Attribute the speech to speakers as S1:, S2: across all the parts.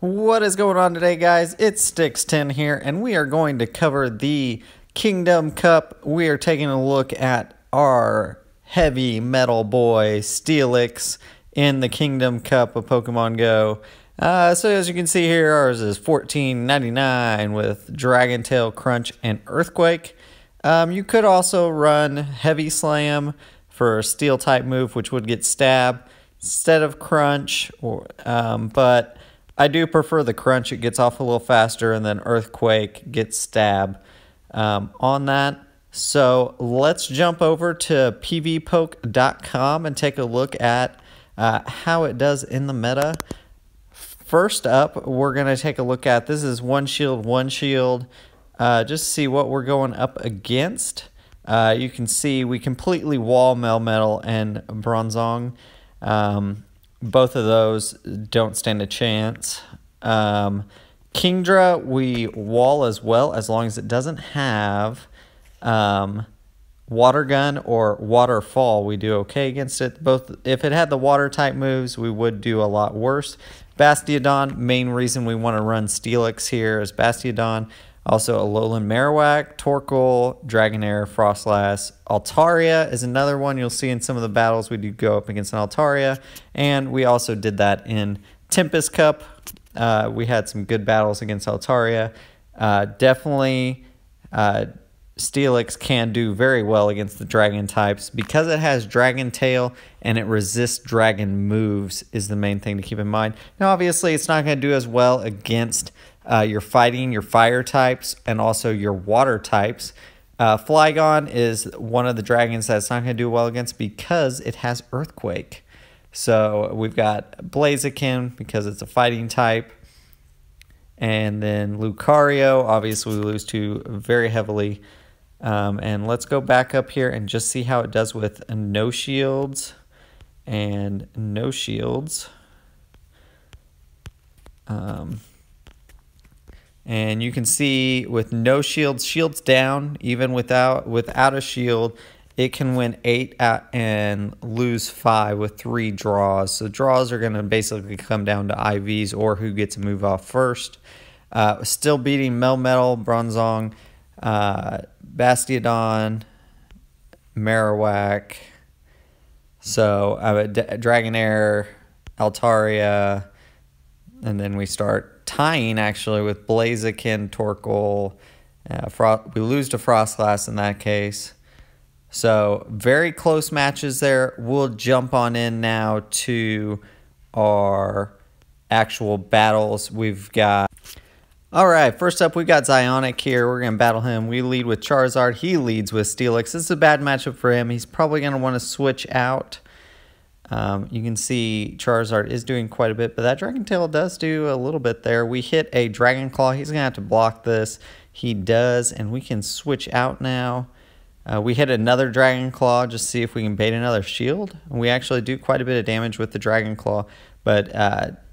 S1: What is going on today, guys? It's Steelix here, and we are going to cover the Kingdom Cup. We are taking a look at our heavy metal boy, Steelix, in the Kingdom Cup of Pokemon Go. So as you can see here, ours is $14.99 with Dragon Tail, Crunch, and Earthquake. You could also run Heavy Slam for a Steel type move, which would get Stab instead of Crunch, but I do prefer the Crunch. It gets off a little faster, and then Earthquake gets Stab on that. So let's jump over to pvpoke.com and take a look at how it does in the meta. First up, we're going to take a look at, this is one shield, just to see what we're going up against. You can see we completely wall Melmetal and Bronzong. Both of those don't stand a chance. Kingdra, we wall as well, as long as it doesn't have Water Gun or Waterfall. We do okay against it. Both, if it had the water type moves, we would do a lot worse. Bastiodon, main reason we want to run Steelix here is Bastiodon. Also, Alolan Marowak, Torkoal, Dragonair, Frostlass. Altaria is another one you'll see in some of the battles. We do go up against an Altaria. And we also did that in Tempest Cup. We had some good battles against Altaria. Definitely, Steelix can do very well against the Dragon types. Because it has Dragon Tail and it resists Dragon moves is the main thing to keep in mind. Now, obviously, it's not going to do as well against your fire types and also your water types. Flygon is one of the dragons that's not going to do well against because it has Earthquake. So we've got Blaziken because it's a fighting type. And then Lucario, obviously we lose to very heavily. And let's go back up here and just see how it does with no shields and no shields. And you can see with no shields, shields down, even without a shield, it can win 8 and lose 5 with 3 draws. So draws are going to basically come down to IVs or who gets a move off first. Still beating Melmetal, Bronzong, Bastiodon, Marowak. So Dragonair, Altaria, and then we start tying actually with Blaziken, Torkoal. We lose to Frostlass in that case. So very close matches there. We'll jump on in now to our actual battles. We've got... Alright, first up we've got Zionic here. We're going to battle him. We lead with Charizard. He leads with Steelix. This is a bad matchup for him. He's probably going to want to switch out. You can see Charizard is doing quite a bit, but that Dragon Tail does do a little bit there. We hit a Dragon Claw. He's going to have to block this. He does, and we can switch out now. We hit another Dragon Claw just to see if we can bait another shield. We actually do quite a bit of damage with the Dragon Claw, but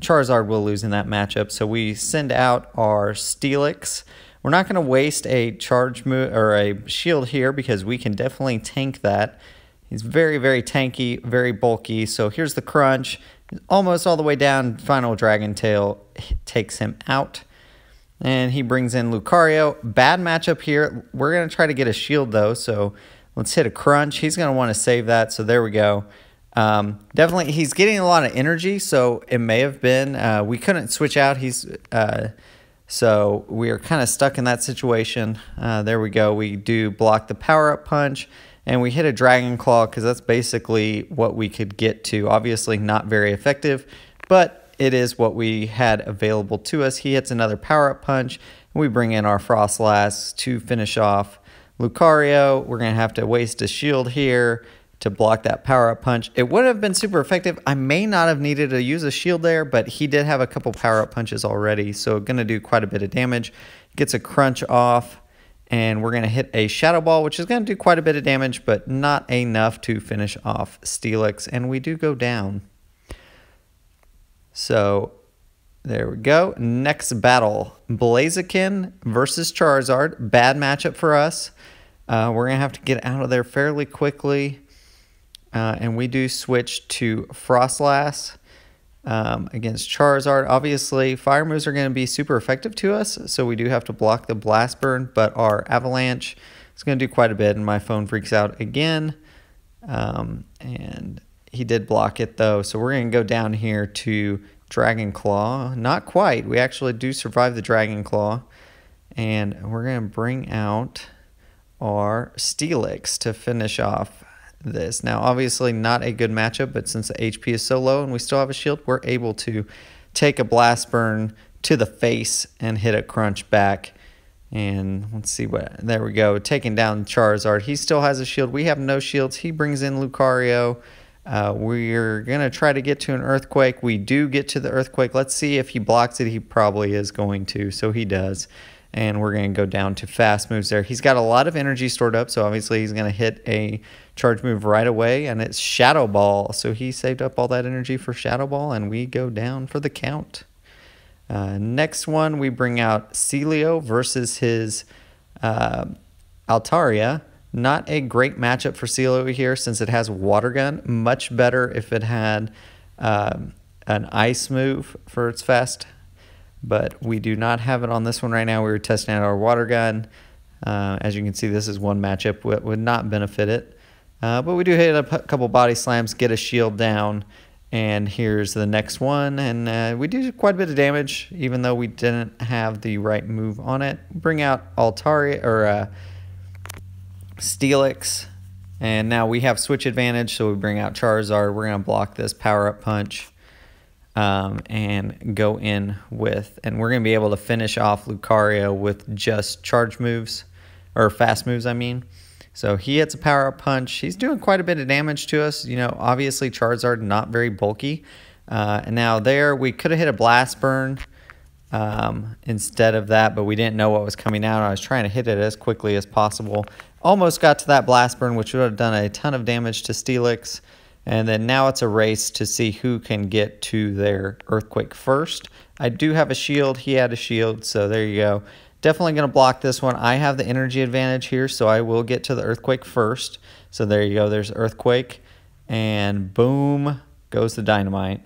S1: Charizard will lose in that matchup. So we send out our Steelix. We're not going to waste a charge move or a shield here because we can definitely tank that. He's very, very tanky, very bulky. So here's the Crunch. Almost all the way down. Final Dragon Tail takes him out. And he brings in Lucario. Bad matchup here. We're going to try to get a shield, though. So let's hit a Crunch. He's going to want to save that. So there we go. Definitely, he's getting a lot of energy. So it may have been. We couldn't switch out. So we are kind of stuck in that situation. There we go. We do block the power-up punch. And we hit a Dragon Claw because that's basically what we could get to. Obviously not very effective, but it is what we had available to us. He hits another power-up punch. And we bring in our Frostlass to finish off Lucario. We're going to have to waste a shield here to block that power-up punch. It would have been super effective. I may not have needed to use a shield there, but he did have a couple power-up punches already, so going to do quite a bit of damage. Gets a Crunch off. And we're going to hit a Shadow Ball, which is going to do quite a bit of damage, but not enough to finish off Steelix. And we do go down. So there we go. Next battle, Blaziken versus Charizard. Bad matchup for us. We're going to have to get out of there fairly quickly. And we do switch to Frostlass. against Charizard. Obviously, fire moves are going to be super effective to us, so we do have to block the Blast Burn, but our Avalanche is going to do quite a bit, and my phone freaks out again. And he did block it, though, so we're going to go down here to Dragon Claw. Not quite. We actually do survive the Dragon Claw, and we're going to bring out our Steelix to finish off this. Now, obviously not a good matchup, but since the HP is so low and we still have a shield, we're able to take a Blast Burn to the face and hit a Crunch back. And let's see what, there we go, taking down Charizard. He still has a shield. We have no shields. He brings in Lucario. We're going to try to get to an Earthquake. We do get to the Earthquake. Let's see if he blocks it. He probably is going to, so he does. And we're going to go down to fast moves there. He's got a lot of energy stored up, so obviously he's going to hit a charge move right away, and it's Shadow Ball. So he saved up all that energy for Shadow Ball, and we go down for the count. Next one, we bring out Celio versus his Altaria. Not a great matchup for Celio here since it has Water Gun. Much better if it had an Ice move for its fast, but we do not have it on this one right now. We were testing out our Water Gun. As you can see, this is one matchup that would not benefit it. But we do hit a couple body slams, get a shield down, and here's the next one. And we do quite a bit of damage, even though we didn't have the right move on it. Bring out Altaria, or Steelix, and now we have switch advantage, so we bring out Charizard. We're going to block this power-up punch. And go in with, and we're going to be able to finish off Lucario with just charge moves, or fast moves, I mean. So he hits a power-up punch. He's doing quite a bit of damage to us. You know, obviously Charizard not very bulky. And now there, we could have hit a Blast Burn instead of that, but we didn't know what was coming out. I was trying to hit it as quickly as possible. Almost got to that Blast Burn, which would have done a ton of damage to Steelix. And then now it's a race to see who can get to their Earthquake first. I do have a shield. He had a shield, so there you go. Definitely going to block this one. I have the energy advantage here, so I will get to the Earthquake first. So there you go. There's Earthquake. And boom goes the Dynamite.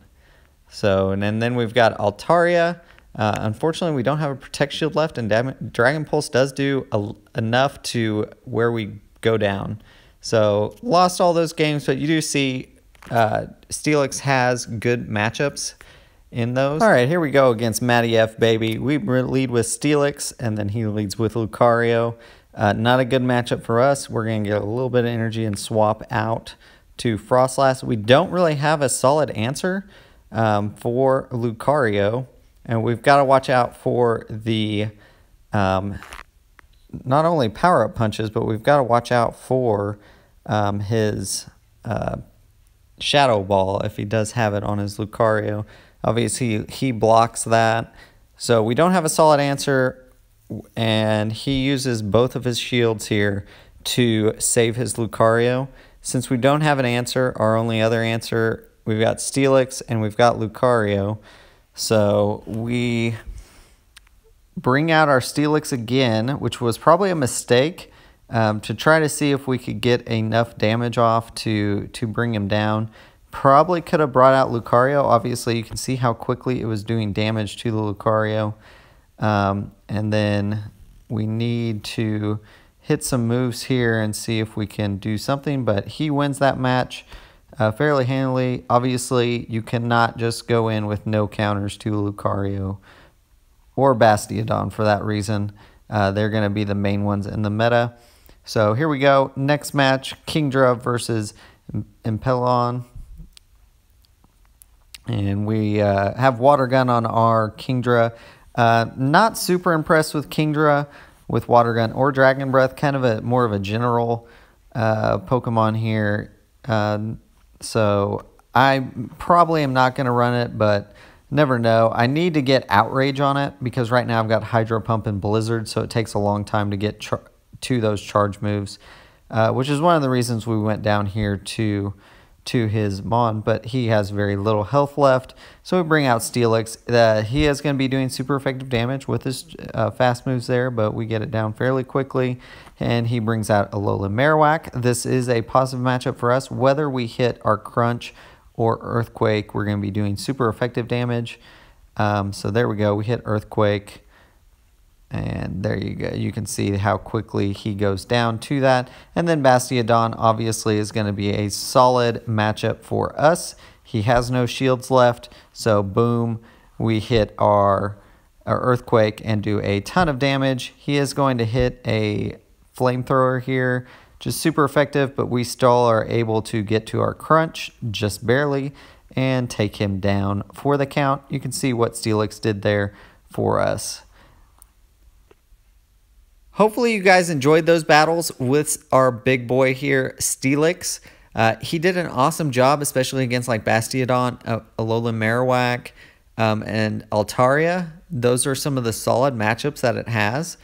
S1: So, and then we've got Altaria. Unfortunately, we don't have a Protect Shield left, and Dragon Pulse does do enough to where we go down. So, lost all those games, but you do see Steelix has good matchups in those. All right, here we go against Matty F, baby. We lead with Steelix, and then he leads with Lucario. Not a good matchup for us. We're going to get a little bit of energy and swap out to Frostlass. We don't really have a solid answer for Lucario, and we've got to watch out for the not only power-up punches, but we've got to watch out for his Shadow Ball if he does have it on his Lucario. Obviously, he blocks that. So we don't have a solid answer, and he uses both of his shields here to save his Lucario. Since we don't have an answer, our only other answer, we've got Steelix and we've got Lucario. So we bring out our Steelix again, which was probably a mistake, to try to see if we could get enough damage off to bring him down. Probably could have brought out Lucario. Obviously, you can see how quickly it was doing damage to the Lucario. And then we need to hit some moves here and see if we can do something. But he wins that match fairly handily. Obviously, you cannot just go in with no counters to Lucario or Bastiodon for that reason. They're going to be the main ones in the meta. So here we go. Next match, Kingdra versus Impelon. And we have Water Gun on our Kingdra. Not super impressed with Kingdra with Water Gun or Dragon Breath. Kind of more of a general Pokemon here. So I probably am not going to run it, but never know. I need to get Outrage on it because right now I've got Hydro Pump and Blizzard, so it takes a long time to get to those charge moves, which is one of the reasons we went down here to his Mon, but he has very little health left. So we bring out Steelix. He is going to be doing super effective damage with his fast moves there, but we get it down fairly quickly. And he brings out Alola Marowak. This is a positive matchup for us. Whether we hit our Crunch or Earthquake, we're going to be doing super effective damage. So there we go. We hit Earthquake. And there you go. You can see how quickly he goes down to that. And then Bastiodon obviously is going to be a solid matchup for us. He has no shields left. So boom, we hit our Earthquake and do a ton of damage. He is going to hit a Flamethrower here. Just super effective, but we still are able to get to our crunch just barely and take him down for the count. You can see what Steelix did there for us. Hopefully you guys enjoyed those battles with our big boy here, Steelix. He did an awesome job, especially against like Bastiodon, Alolan Marowak, and Altaria. Those are some of the solid matchups that it has.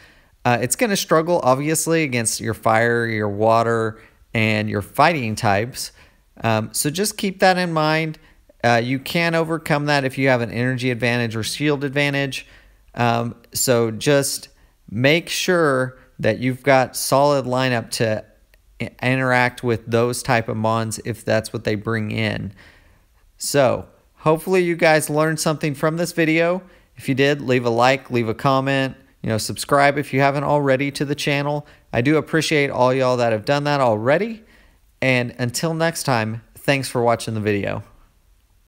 S1: It's going to struggle, obviously, against your fire, your water, and your fighting types. So just keep that in mind. You can overcome that if you have an energy advantage or shield advantage. So just make sure that you've got solid lineup to interact with those type of mons if that's what they bring in. So hopefully you guys learned something from this video. If you did, leave a like, leave a comment, subscribe if you haven't already to the channel. I do appreciate all y'all that have done that already. And until next time, thanks for watching the video.